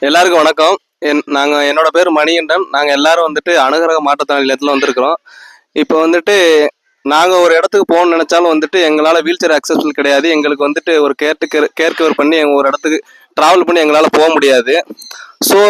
எல்லாருக்கும் வணக்கம். என்னோட பேர் மணிகண்டன். நாங்கள் எல்லாரும் வந்துட்டு அனுகிரக மாற்றுத்திறனாளியத்தில் வந்திருக்கிறோம். இப்போ வந்துட்டு நாங்கள் ஒரு இடத்துக்கு போகணும்னு நினச்சாலும் வந்துட்டு எங்களால் வீல் சேர் அக்சஸபிள் கிடையாது. எங்களுக்கு வந்துட்டு ஒரு கேர் பண்ணி எங்கள் ஒரு இடத்துக்கு ட்ராவல் பண்ணி எங்களால் போக முடியாது. ஸோ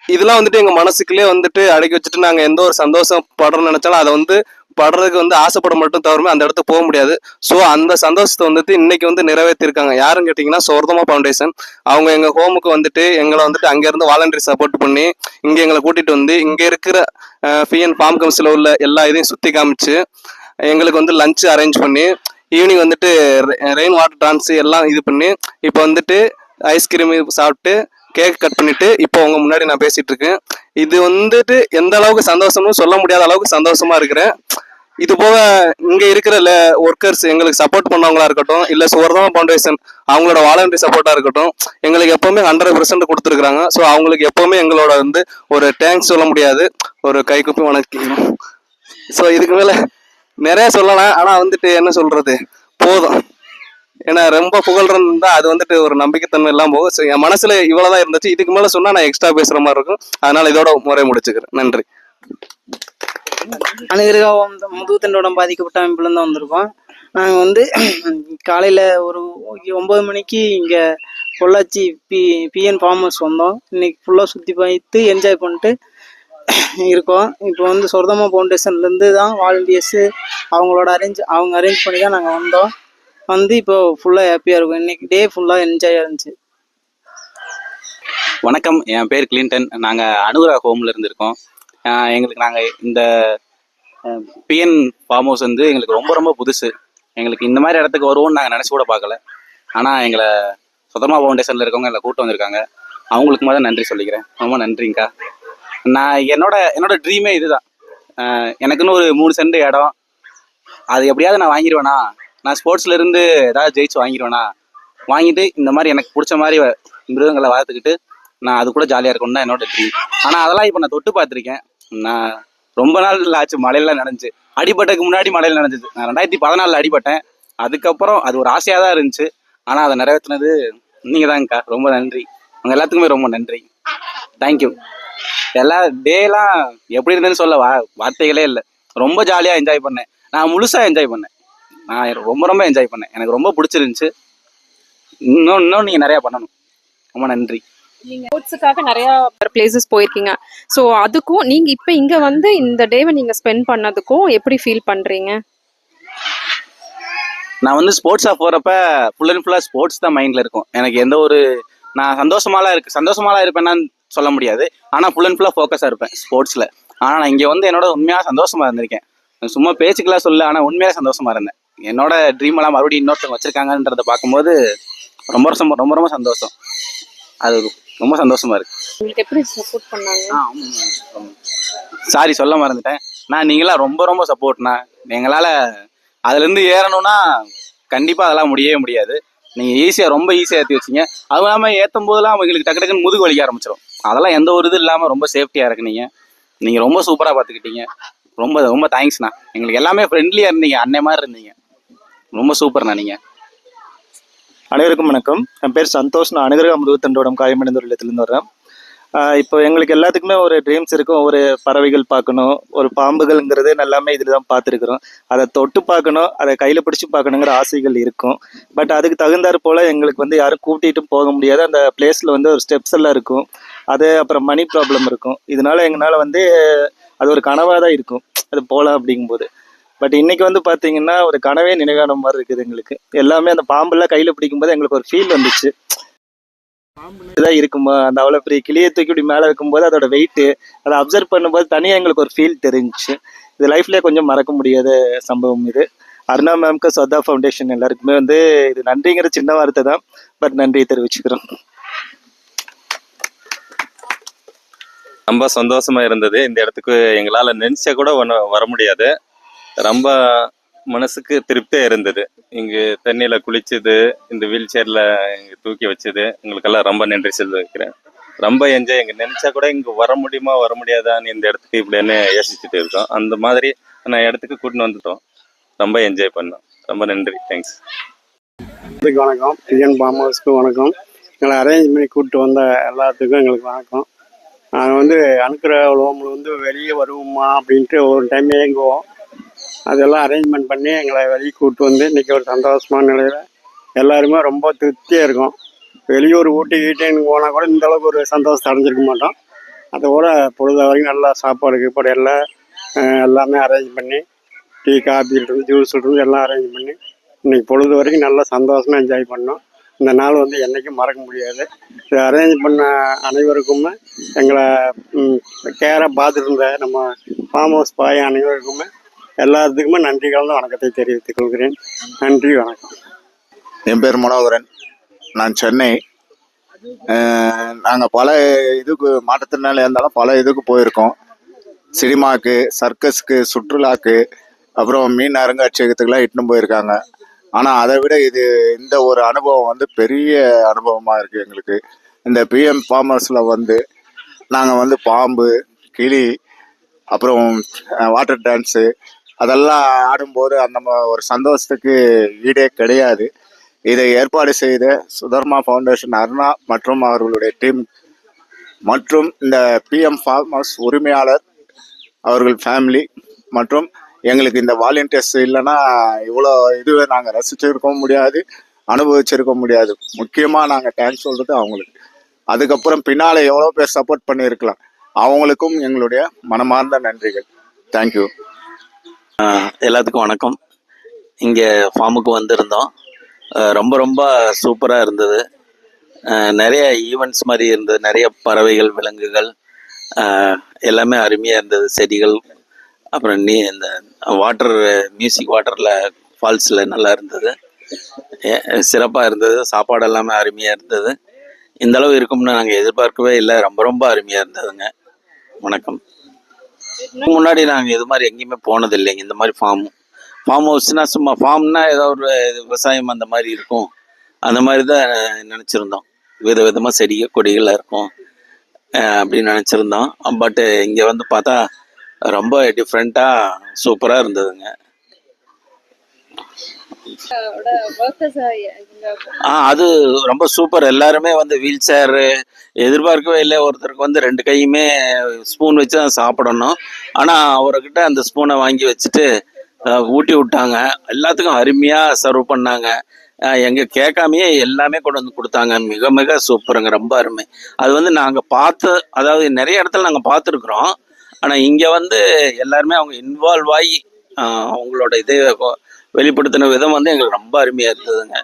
இதெல்லாம் வந்துட்டு எங்கள் மனசுக்குள்ளே வந்துட்டு அடக்கி வச்சுட்டு நாங்கள் எந்த ஒரு சந்தோஷம் படுறோம்னு நினச்சாலும் அதை வந்து படுறதுக்கு வந்து ஆசைப்பட மட்டும் தவிரமே அந்த இடத்துக்கு போக முடியாது. ஸோ அந்த சந்தோஷத்தை வந்துட்டு இன்னைக்கு வந்து நிறைவேற்றிருக்காங்க. யாருன்னு கேட்டிங்கன்னா சொர்தமா ஃபவுண்டேஷன். அவங்க எங்கள் ஹோமுக்கு வந்துட்டு எங்களை வந்துட்டு அங்கேருந்து வாலண்டரி சப்போர்ட் பண்ணி இங்கே எங்களை கூட்டிகிட்டு வந்து இங்கே இருக்கிற பிஎன் ஃபார்ம் கவுன்சிலில் உள்ள எல்லா இதையும் சுற்றி காமிச்சு எங்களுக்கு வந்து லஞ்ச் அரேஞ்ச் பண்ணி ஈவினிங் வந்துட்டு ரெயின் வாட்டர் டான்ஸு எல்லாம் இது பண்ணி இப்போ வந்துட்டு ஐஸ்கிரீம் சாப்பிட்டு கேக் கட் பண்ணிட்டு இப்போ உங்க முன்னாடி நான் பேசிட்டு இருக்கேன். இது வந்துட்டு எந்த அளவுக்கு சந்தோஷம்னு சொல்ல முடியாத அளவுக்கு சந்தோஷமா இருக்கிறேன். இது போக இங்க இருக்கிற ஒர்க்கர்ஸ் எங்களுக்கு சப்போர்ட் பண்ணவங்களா இருக்கட்டும், இல்ல சுவர்தமா ஃபவுண்டேஷன் அவங்களோட வாலண்டரி சப்போர்ட்டா இருக்கட்டும், எங்களுக்கு எப்பவுமே 100% கொடுத்துருக்காங்க. ஸோ அவங்களுக்கு எப்பவுமே எங்களோட வந்து ஒரு தேங்க்ஸ் சொல்ல முடியாது, ஒரு கைக்குப்பி வணக்கம். ஸோ இதுக்கு மேல நிறைய சொல்லலாம், ஆனா வந்துட்டு என்ன சொல்றது, போதும். ஏன்னா ரொம்ப புகழ்றன்னு தான் அது வந்துட்டு ஒரு நம்பிக்கைத்தன்மை எல்லாம் போகும். என் மனசுல இவ்வளவுதான் இருந்துச்சு. இதுக்கு மேல சொன்னா நான் எக்ஸ்ட்ரா பேசுற மாதிரி இருக்கும். அதனால இதோட முறை முடிச்சுக்கிறேன். நன்றி. அனுகிரகம் முதுகுத்தண்டோட பாதிக்கப்பட்ட அமைப்புலேருந்து வந்திருக்கோம். நாங்கள் வந்து காலையில் ஒரு 9 மணிக்கு இங்கே பொள்ளாச்சி பிஎன் ஃபார்மர்ஸ் வந்தோம். இன்னைக்கு ஃபுல்லாக சுற்றி பார்த்து என்ஜாய் பண்ணிட்டு இருக்கோம். இப்போ வந்து சொர்தமா ஃபவுண்டேஷன்லேருந்து தான் வாலண்டியர்ஸு அவங்க அரேஞ்ச் பண்ணி தான் நாங்கள் வந்தோம். வந்து இப்போ ஃபுல்லாக ஹாப்பியாக இருக்கும். இன்னைக்கு டே ஃபுல்லாக என்ஜாயாக இருந்துச்சு. வணக்கம், என் பேர் கிளின்டன். நாங்கள் அனுகிரக ஹோமில் இருந்திருக்கோம். எங்களுக்கு நாங்கள் இந்த பிஎன் ஃபார்ம் ஹவுஸ் வந்து எங்களுக்கு ரொம்ப ரொம்ப புதுசு. எங்களுக்கு இந்த மாதிரி இடத்துக்கு வருவோம்னு நாங்கள் நினச்சி கூட பார்க்கல. ஆனால் எங்களை சொர்தமா ஃபவுண்டேஷனில் இருக்கவங்க எங்களை கூட்டம் வந்திருக்காங்க. அவங்களுக்கு முதல்ல நன்றி சொல்லிக்கிறேன். ரொம்ப நன்றிங்கக்கா. நான் என்னோட ட்ரீமே இதுதான். எனக்குன்னு ஒரு 3 சென்ட் இடம், அது எப்படியாவது நான் வாங்கிடுவேனா, நான் ஸ்போர்ட்ஸ்லேருந்து ஏதாவது ஜெயிச்சு வாங்கிட்டு இந்த மாதிரி எனக்கு பிடிச்ச மாதிரி மிருகங்களை வளர்த்துக்கிட்டு நான் அது கூட ஜாலியாக இருக்கணும் தான் என்னோட ட்ரீம். ஆனால் அதெல்லாம் இப்போ நான் தொட்டு பார்த்துருக்கேன். நான் ரொம்ப நாள் ஆச்சு மழையெல்லாம் நனைஞ்சு. அடிபட்டதுக்கு முன்னாடி மழையில் நனைஞ்சது. நான் 2014 அடிபட்டேன். அதுக்கப்புறம் அது ஒரு ஆசையாக தான் இருந்துச்சு. ஆனால் அதை நிறைவேற்றினது நீங்கள் தாங்கக்கா. ரொம்ப நன்றி. அவங்க எல்லாத்துக்குமே ரொம்ப நன்றி. தேங்க்யூ. எல்லா டேலாம் எப்படி இருந்ததுன்னு சொல்ல வார்த்தைகளே இல்லை. ரொம்ப ஜாலியாக என்ஜாய் பண்ணேன். நான் முழுசாக என்ஜாய் பண்ணேன். நான் ரொம்ப என்ஜாய் பண்ணேன். எனக்கு ரொம்ப பிடிச்சிருந்துச்சு. இன்னும் நீங்கள் நிறையா பண்ணணும். ரொம்ப நன்றி. நீங்க ஸ்போர்ட்ஸுக்காக நிறைய பிளேசஸ் போயிருக்கீங்க. ஸோ அதுக்கும் நீங்க இப்போ இங்க வந்து இந்த டேவை நீங்க ஸ்பெண்ட் பண்ணதுக்கும் எப்படி ஃபீல் பண்றீங்க? நான் வந்து ஸ்போர்ட்ஸாக போகிறப்ப ஃபுல் அண்ட் ஃபுல்லாக ஸ்போர்ட்ஸ் தான் மைண்டில் இருக்கும். எனக்கு எந்த ஒரு நான் சந்தோஷமாலாம் இருப்பேன்னு சொல்ல முடியாது. ஆனால் ஃபுல் அண்ட் ஃபுல்லாக ஃபோக்கஸாக இருப்பேன் ஸ்போர்ட்ஸில். ஆனால் நான் இங்கே வந்து என்னோட உண்மையாக சந்தோஷமாக இருந்திருக்கேன். சும்மா பேச்சுக்கெல்லாம் சொல்ல, ஆனால் உண்மையாக சந்தோஷமாக இருந்தேன். என்னோட ட்ரீம் எல்லாம் மறுபடியும் இன்னொருத்தவங்க வச்சிருக்காங்கன்றத பார்க்கும்போது ரொம்ப சந்தோஷம். அது ரொம்ப சந்தோஷமா இருக்கு. உங்களுக்கு எப்படி சப்போர்ட் பண்ணாங்க? சாரி சொல்ல மறந்துட்டேன். நீங்களாம் ரொம்ப சப்போர்ட்ண்ணா. எங்களால் அதுலேருந்து ஏறணும்னா கண்டிப்பாக அதெல்லாம் முடியவே முடியாது. நீங்கள் ரொம்ப ஈஸியாக ஏற்றி வச்சிங்க. அதுவும் இல்லாமல் ஏற்றும் போதெல்லாம் அவங்களுக்கு டக்குன்னு முதுகு வலிக்க ஆரம்பிச்சிடும். அதெல்லாம் எந்த ஒரு இது இல்லாமல் ரொம்ப சேஃப்டியாக இருக்குனீங்க. நீங்கள் ரொம்ப சூப்பராக பார்த்துக்கிட்டீங்க. ரொம்ப தேங்க்ஸ்ண்ணா. எங்களுக்கு எல்லாமே ஃப்ரெண்ட்லியாக இருந்தீங்க, அன்னை மாதிரி இருந்தீங்க. ரொம்ப சூப்பர்ண்ணா. நீங்கள் அனைவருக்கும் வணக்கம். என் பேர் சந்தோஷ். நான் அனுகிரக முதுகுத்தண்டோடம் காயமடைந்த ஒரு இடத்துலேருந்து வரேன். இப்போ எங்களுக்கு எல்லாத்துக்குமே ஒரு ட்ரீம்ஸ் இருக்கும். ஒரு பறவைகள் பார்க்கணும், ஒரு பாம்புகள்ங்கிறது எல்லாமே இதில் தான் பார்த்துருக்குறோம். அதை தொட்டு பார்க்கணும், அதை கையில் பிடிச்சி பார்க்கணுங்கிற ஆசைகள் இருக்கும். பட் அதுக்கு தகுந்தாற் போல் எங்களுக்கு வந்து யாரும் கூட்டிகிட்டும் போக முடியாது. அந்த பிளேஸில் வந்து ஒரு ஸ்டெப்ஸ் எல்லாம் இருக்கும். அது அப்புறம் மணி ப்ராப்ளம் இருக்கும். இதனால எங்களால் வந்து அது ஒரு கனவாக தான் இருக்கும் அது போகலாம் அப்படிங்கும்போது. பட் இன்னைக்கு வந்து பார்த்தீங்கன்னா ஒரு கனவே நினைவான மாதிரி இருக்குது எங்களுக்கு. எல்லாமே அந்த பாம்பெல்லாம் கையில் பிடிக்கும்போது எங்களுக்கு ஒரு ஃபீல் வந்துச்சு. பாம்புதான் இருக்குமா, அந்த அவ்வளோ பெரிய கிளியை தூக்கி இப்படி மேலே வைக்கும்போது அதோட வெயிட்டு அதை அப்சர்வ் பண்ணும்போது தனியாக எங்களுக்கு ஒரு ஃபீல் தெரிஞ்சிச்சு. இது லைஃப்லேயே கொஞ்சம் மறக்க முடியாத சம்பவம் இது. அருணா மேம்க்கு சொர்தமா ஃபவுண்டேஷன் எல்லாருக்குமே வந்து இது நன்றிங்கிற சின்ன வார்த்தை தான். பட் நன்றியை தெரிவிச்சுக்கிறோம். ரொம்ப சந்தோஷமா இருந்தது. இந்த இடத்துக்கு எங்களால் நினைச்சா கூட வர முடியாது. ரொம்ப மனசுக்கு திருப்தியாக இருந்தது. இங்கே தண்ணியில் குளிச்சது, இந்த வீல் சேரில் இங்கே தூக்கி வச்சது, எங்களுக்கெல்லாம் ரொம்ப நன்றி வைக்கிறேன். ரொம்ப என்ஜாய். இங்கே நினச்சா கூட இங்கே வர முடியுமா வர முடியாதான்னு இந்த இடத்துக்கு இப்படின்னு யோசிச்சுட்டு இருக்கோம். அந்த மாதிரி நான் இடத்துக்கு கூட்டின்னு வந்துட்டோம். ரொம்ப என்ஜாய் பண்ணோம். ரொம்ப நன்றி. தேங்க்ஸ். வணக்கம். பிஎன் ஃபார்ம் ஹவுஸ்க்கு வணக்கம். எங்களை அரேஞ்ச் பண்ணி கூப்பிட்டு வந்த எல்லாத்துக்கும் எங்களுக்கு வணக்கம். நாங்கள் வந்து அனுக்கிரக ஹோமில் வந்து வெளியே வருவோமா அப்படின்ட்டு ஒரு டைம் ஏங்குவோம். அதெல்லாம் அரேஞ்ச்மெண்ட் பண்ணி எங்களை வெளியே கூப்பிட்டு வந்து இன்றைக்கி ஒரு சந்தோஷமான நிலையில் எல்லாருமே ரொம்ப திருப்தியாக இருக்கும். வெளியூர் ஊட்டி கீட்டேன்னு போனால் கூட இந்த அளவுக்கு ஒரு சந்தோஷத்தை அடைஞ்சிருக்க மாட்டோம். அதோட பொழுது வரைக்கும் நல்லா சாப்பாடு கீப்பாடு எல்லாம் எல்லாமே அரேஞ்ச் பண்ணி டீ காஃபிலிருந்து ஜூஸ்லேருந்து எல்லாம் அரேஞ்ச் பண்ணி இன்றைக்கி பொழுது வரைக்கும் நல்லா சந்தோஷமாக என்ஜாய் பண்ணோம். இந்த நாள் வந்து என்றைக்கும் மறக்க முடியாது. இதை அரேஞ்ச் பண்ண அனைவருக்குமே எங்களை கேராக பார்த்துட்டு இருந்த நம்ம ஃபார்ம் ஹவுஸ் பாய் அனைவருக்குமே எல்லாத்துக்குமே நன்றி கலந்த வணக்கத்தை தெரிவித்துக் கொள்கிறேன். நன்றி, வணக்கம். என் பேர் மனோகரன். நான் சென்னை. நாங்கள் பல இதுக்கு மாற்றுத்திறனாளி இருந்தாலும் பல இதுக்கு போயிருக்கோம். சினிமாவுக்கு, சர்க்கஸுக்கு, சுற்றுலாக்கு, அப்புறம் மீன் அருங்காட்சியகத்துக்கெல்லாம் இட்டுன்னு போயிருக்காங்க. ஆனால் அதை விட இந்த ஒரு அனுபவம் வந்து பெரிய அனுபவமாக இருக்குது எங்களுக்கு. இந்த பிஎம் ஃபார்ம் ஹவுஸில் வந்து நாங்கள் வந்து பாம்பு, கிளி, அப்புறம் வாட்டர் டான்ஸு அதெல்லாம் ஆடும்போது அந்த ஒரு சந்தோஷத்துக்கு ஈடே கிடையாது. இதை ஏற்பாடு செய்த சுதர்மா ஃபவுண்டேஷன் அருணா மற்றும் அவர்களுடைய டீம் மற்றும் இந்த பிஎம் ஃபார்ம் ஹவுஸ் உரிமையாளர் அவர்கள் ஃபேமிலி மற்றும் எங்களுக்கு இந்த வாலண்டியர்ஸ் இல்லைன்னா இவ்வளோ இதுவே நாங்கள் ரசிச்சிருக்க முடியாது, அனுபவிச்சிருக்க முடியாது. முக்கியமாக நாங்கள் தேங்க்ஸ் சொல்கிறது அவங்களுக்கு. அதுக்கப்புறம் பின்னால் எவ்வளோ பேர் சப்போர்ட் பண்ணியிருக்கலாம், அவங்களுக்கும் எங்களுடைய மனமார்ந்த நன்றிகள். தேங்க்யூ. எல்லாத்துக்கும் வணக்கம். இங்கே ஃபார்முக்கு வந்திருந்தோம். ரொம்ப ரொம்ப சூப்பராக இருந்தது. நிறைய ஈவெண்ட்ஸ் மாதிரி இருந்தது. நிறைய பறவைகள், விலங்குகள் எல்லாமே அருமையாக இருந்தது. செடிகள், அப்புறம் இந்த வாட்டர் மியூசிக் வாட்டரில் ஃபால்ஸில் நல்லா இருந்தது. சிறப்பாக இருந்தது. சாப்பாடு எல்லாமே அருமையாக இருந்தது. இந்தளவு இருக்கும்னு நாங்கள் எதிர்பார்க்கவே இல்லை. ரொம்ப ரொம்ப அருமையாக இருந்ததுங்க. வணக்கம். முன்னாடி நாங்கள் இது மாதிரி எங்கேயுமே போனது இல்லைங்க. இந்த மாதிரி ஃபார்ம் ஹவுஸ்னால் சும்மா ஃபார்ம்னா ஏதோ ஒரு விவசாயம் அந்த மாதிரி இருக்கும், அந்த மாதிரி தான் நினச்சிருந்தோம். விதவிதமாக செடிகள் கொடிகளாக இருக்கும் அப்படின்னு நினச்சிருந்தோம். பட்டு இங்கே வந்து பார்த்தா ரொம்ப டிஃப்ரெண்ட்டாக சூப்பராக இருந்ததுங்க. அது ரொம்ப சூப்பர். எல்லாருமே வந்து வீல் சேரு எதிர்பார்க்கவே இல்லை. ஒருத்தருக்கு வந்து 2 கையுமே ஸ்பூன் வச்சு தான் சாப்பிடணும். ஆனால் அவர்கிட்ட அந்த ஸ்பூனை வாங்கி வச்சுட்டு ஊட்டி விட்டாங்க. எல்லாத்துக்கும் அருமையாக சர்வ் பண்ணாங்க. எங்க கேட்காமையே எல்லாமே கொண்டு வந்து கொடுத்தாங்க. மிக மிக சூப்பருங்க. ரொம்ப அருமை. அது வந்து நாங்கள் அதாவது நிறைய இடத்துல நாங்கள் பார்த்துருக்குறோம். ஆனால் இங்கே வந்து எல்லாருமே அவங்க இன்வால்வ் ஆகி அவங்களோட இதை வெளிப்படுத்தின விதம் வந்து எங்களுக்கு ரொம்ப அருமையாக இருந்ததுங்க.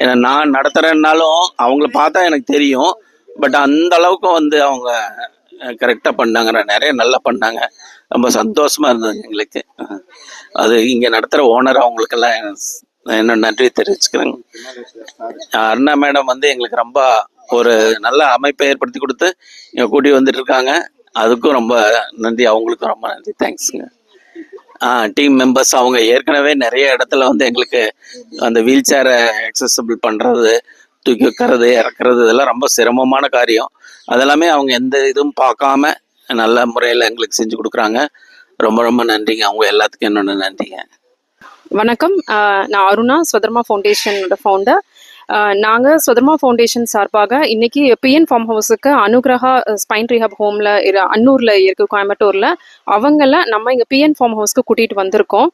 ஏன்னா நான் நடத்துகிறேன்னாலும் அவங்கள பார்த்தா எனக்கு தெரியும். பட் அந்த அளவுக்கு வந்து அவங்க கரெக்டாக பண்ணாங்க. நிறைய நல்லா பண்ணாங்க. ரொம்ப சந்தோஷமாக இருந்தது எங்களுக்கு. அது இங்கே நடத்துகிற ஓனர் அவங்களுக்கெல்லாம் என்ன நன்றி தெரிவிச்சுக்கிறேங்க. அருணா மேடம் வந்து எங்களுக்கு ரொம்ப ஒரு நல்ல அமைப்பை ஏற்படுத்தி கொடுத்து இங்கே கூட்டி வந்துட்டு இருக்காங்க. அதுக்கும் ரொம்ப நன்றி. அவங்களுக்கும் ரொம்ப நன்றி. தேங்க்ஸுங்க. டீம் மெம்பர்ஸ் அவங்க ஏற்கனவே நிறைய இடத்துல வந்து எங்களுக்கு அந்த வீல் சேரை அக்சசபிள் பண்ணுறது, தூக்கி வைக்கிறது, இறக்குறது இதெல்லாம் ரொம்ப சிரமமான காரியம். அதெல்லாமே அவங்க எந்த இதுவும் பார்க்காம நல்ல முறையில் எங்களுக்கு செஞ்சு கொடுக்குறாங்க. ரொம்ப ரொம்ப நன்றிங்க. அவங்க எல்லாத்துக்கும் என்னோட நன்றிங்க. வணக்கம். நான் அருணா, சுதர்மா ஃபவுண்டேஷனோட ஃபவுண்டர். நாங்கள் சுதர்மா ஃபவுண்டேஷன் சார்பாக இன்னைக்கு பிஎன் ஃபார்ம் ஹவுஸுக்கு அனுகிரகா ஸ்பைன் ரீஹப் ஹோமில் அன்னூரில் இருக்குது, கோயம்புத்தூரில். அவங்கள நம்ம இங்கே பிஎன் ஃபார்ம் ஹவுஸ்க்கு கூட்டிகிட்டு வந்திருக்கோம்.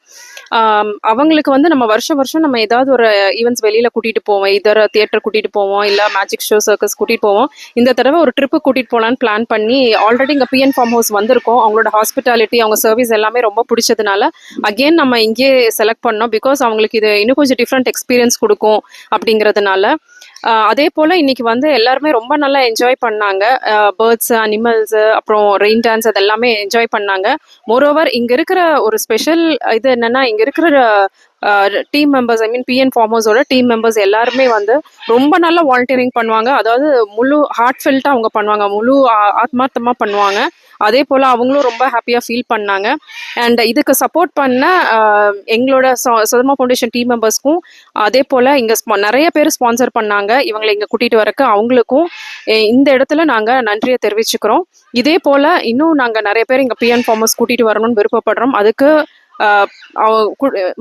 அவங்களுக்கு வந்து நம்ம வருஷம் நம்ம ஏதாவது ஒரு ஈவெண்ட்ஸ் வெளியில் கூட்டிகிட்டு போவோம். இதர் தியேட்டர் கூட்டிகிட்டு போவோம், இல்லை மேஜிக் ஷோ, சர்க்கஸ் கூட்டிகிட்டு போவோம். இந்த தடவை ஒரு ட்ரிப்பு கூட்டிகிட்டு போகலான்னு பிளான் பண்ணி ஆல்ரெடி இங்கே பிஎன் ஃபார்ம் ஹவுஸ் வந்திருக்கோம். அவங்களோட ஹாஸ்பிட்டாலிட்டி, அவங்க சர்வீஸ் எல்லாமே ரொம்ப பிடிச்சதுனால அகெயின் நம்ம இங்கே செலக்ட் பண்ணோம். பிகாஸ் அவங்களுக்கு இது இன்னும் கொஞ்சம் டிஃப்ரெண்ட் எக்ஸ்பீரியன்ஸ் கொடுக்கும் அப்படிங்கிறதுனால. அதே போல் இன்னைக்கு வந்து எல்லாருமே ரொம்ப நல்லா என்ஜாய் பண்ணாங்க. பேர்ட்ஸ், அனிமல்ஸு, அப்புறம் ரெயின் டான்ஸ் அதெல்லாமே என்ஜாய் பண்ணாங்க. மோரோவர் இங்கே இருக்கிற ஒரு ஸ்பெஷல் இது என்னென்னா, இங்கே இருக்கிற டீம் மெம்பர்ஸ், பிஎன் ஃபார்ம் ஹவுஸோட டீம் மெம்பர்ஸ் எல்லாருமே வந்து ரொம்ப நல்லா வாலண்டியரிங் பண்ணுவாங்க. அதாவது முழு ஹார்ட்ஃபெல்ட்டாக அவங்க பண்ணுவாங்க, முழு ஆத்மார்த்தமாக பண்ணுவாங்க. அதே போல் அவங்களும் ரொம்ப ஹாப்பியாக ஃபீல் பண்ணாங்க. அண்ட் இதுக்கு சப்போர்ட் பண்ண எங்களோட சுதர்மா ஃபவுண்டேஷன் டீம் மெம்பர்ஸ்க்கும், அதே போல் இங்கே நிறைய பேர் ஸ்பான்சர் பண்ணாங்க இவங்களை இங்கே கூட்டிகிட்டு வரக்கு. அவங்களுக்கும் இந்த இடத்துல நாங்கள் நன்றியை தெரிவிச்சுக்கிறோம். இதே போல் இன்னும் நாங்கள் நிறைய பேர் இங்கே பிஎன் ஃபார்ம் ஹவுஸ் கூட்டிகிட்டு வரணும்னு விருப்பப்படுறோம். அதுக்கு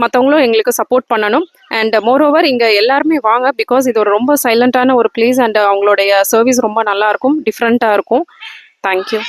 மற்றவங்களும் எங்களுக்கு சப்போர்ட் பண்ணணும். அண்ட் மோரோவர் இங்கே எல்லாருமே வாங்க, பிகாஸ் இது ஒரு ரொம்ப சைலண்ட்டான ஒரு பிளேஸ் அண்ட் அவங்களுடைய சர்வீஸ் ரொம்ப நல்லாயிருக்கும், டிஃப்ரெண்ட்டாக இருக்கும். தேங்க்யூ.